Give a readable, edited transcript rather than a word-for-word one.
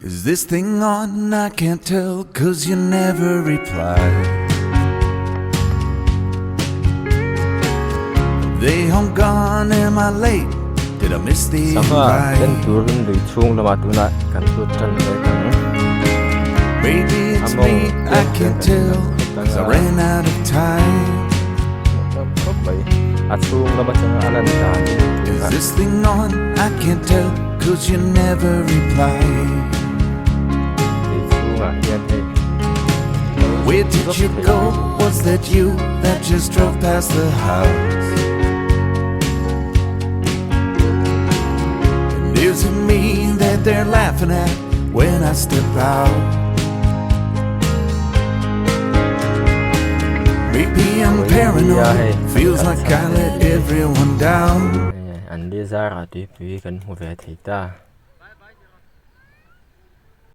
Is this thing on? I can't tell, 'cause you never reply. They home gone, am I late? Did I miss the Sangha dan ride? turun di chung lama tuna kan tutan mereka. Maybe it's me, I can't tell, 'cause I ran out of time. Atung lama tuna alan dan. Is this thing on? I can't tell, 'cause you never reply. Where did you go? Was that you that just drove past the house? And is it me that they're laughing at when I step out? Maybe I'm paranoid, feels like I let everyone down. Andi zara tu pi kan mu ve thita.